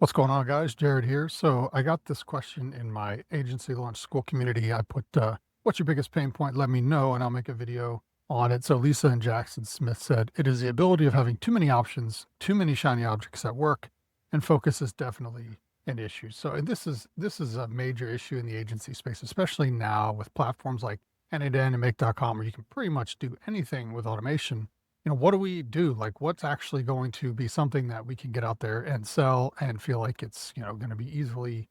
What's going on, guys? Jared here. So I got this question in my agency launch school community. I put, what's your biggest pain point? Let me know, and I'll make a video on it. So Lisa and Jackson Smith said, it is the ability of having too many options, too many shiny objects at work, and focus is definitely an issue. So, and this is a major issue in the agency space, especially now with platforms like N8N and Make.com, where you can pretty much do anything with automation. What do we do? Like, what's actually going to be something that we can get out there and sell and feel like it's, going to be easily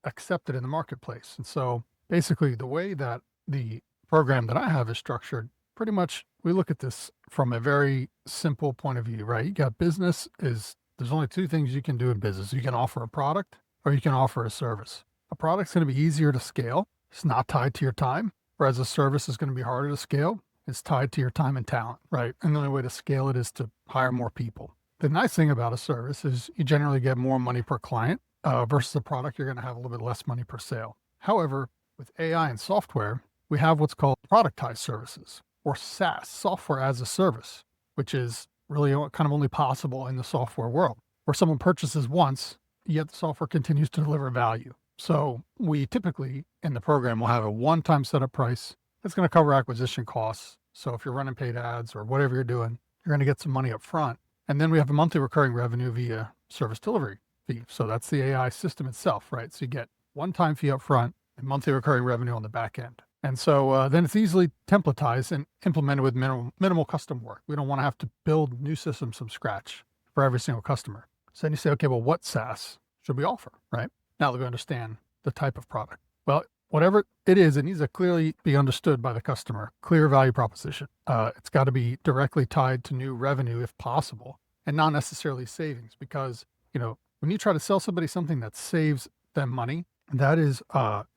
accepted in the marketplace? And so basically the way that the program that I have is structured, pretty much we look at this from a very simple point of view, right? You got business is there's only two things you can do in business. You can offer a product or you can offer a service. A product's going to be easier to scale. It's not tied to your time, whereas a service is going to be harder to scale. It's tied to your time and talent, right? And the only way to scale it is to hire more people. The nice thing about a service is you generally get more money per client versus a product, you're going to have a little bit less money per sale. However, with AI and software, we have what's called productized services or SaaS, software as a service, which is really kind of only possible in the software world, where someone purchases once, yet the software continues to deliver value. So we typically in the program will have a one-time setup price. It's going to cover acquisition costs. So if you're running paid ads or whatever you're doing, you're going to get some money up front. And then we have a monthly recurring revenue via service delivery fee. So that's the AI system itself, right? So you get one-time fee up front and monthly recurring revenue on the back end. And so then it's easily templatized and implemented with minimal custom work. We don't want to have to build new systems from scratch for every single customer. So then you say, okay, well, what SaaS should we offer, right? Now that we understand the type of product. Well, whatever it is, it needs to clearly be understood by the customer, clear value proposition. It's got to be directly tied to new revenue if possible, and not necessarily savings, because, when you try to sell somebody something that saves them money, that is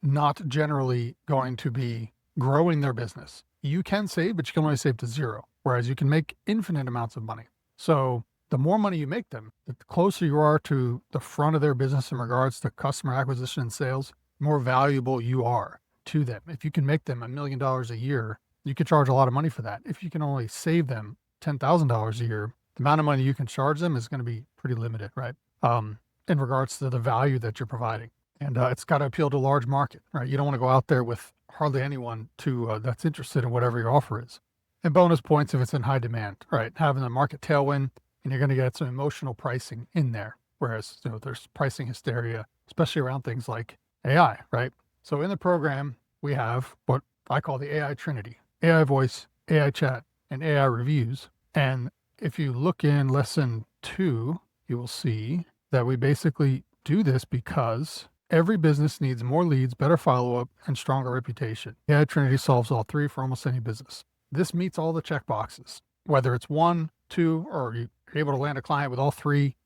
not generally going to be growing their business. You can save, but you can only save to zero, whereas you can make infinite amounts of money. So the more money you make them, the closer you are to the front of their business in regards to customer acquisition and sales, more valuable you are to them. If you can make them $1 million a year, you can charge a lot of money for that. If you can only save them $10,000 a year, the amount of money you can charge them is going to be pretty limited, right? In regards to the value that you're providing. And it's got to appeal to a large market, right? You don't want to go out there with hardly anyone that's interested in whatever your offer is. And bonus points if it's in high demand, right? Having a market tailwind, and you're going to get some emotional pricing in there. Whereas, there's pricing hysteria, especially around things like AI, right? So in the program, we have what I call the AI Trinity: AI voice, AI chat, and AI reviews. And if you look in lesson 2, you will see that we basically do this because every business needs more leads, better follow-up, and stronger reputation. AI Trinity solves all three for almost any business. This meets all the check boxes, whether it's 1, 2, or you're able to land a client with all three.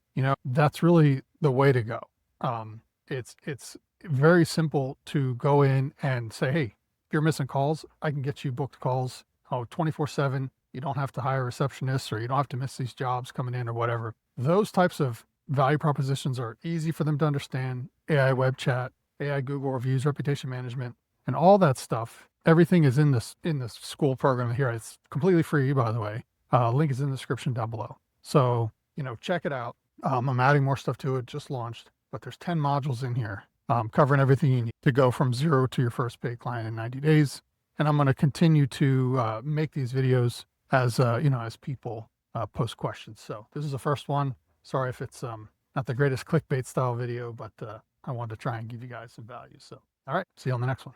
That's really the way to go. It's very simple to go in and say, hey, if you're missing calls, I can get you booked calls 24/7. You don't have to hire receptionists, or you don't have to miss these jobs coming in or whatever. Those types of value propositions are easy for them to understand. AI web chat, AI Google reviews, reputation management, and all that stuff. Everything is in this Skool program here. It's completely free, by the way. Link is in the description down below. So, check it out. I'm adding more stuff to it, just launched, but there's 10 modules in here, covering everything you need to go from zero to your first paid client in 90 days. And I'm going to continue to make these videos as people post questions. So this is the first one. Sorry if it's not the greatest clickbait style video, but I wanted to try and give you guys some value. So, all right, see you on the next one.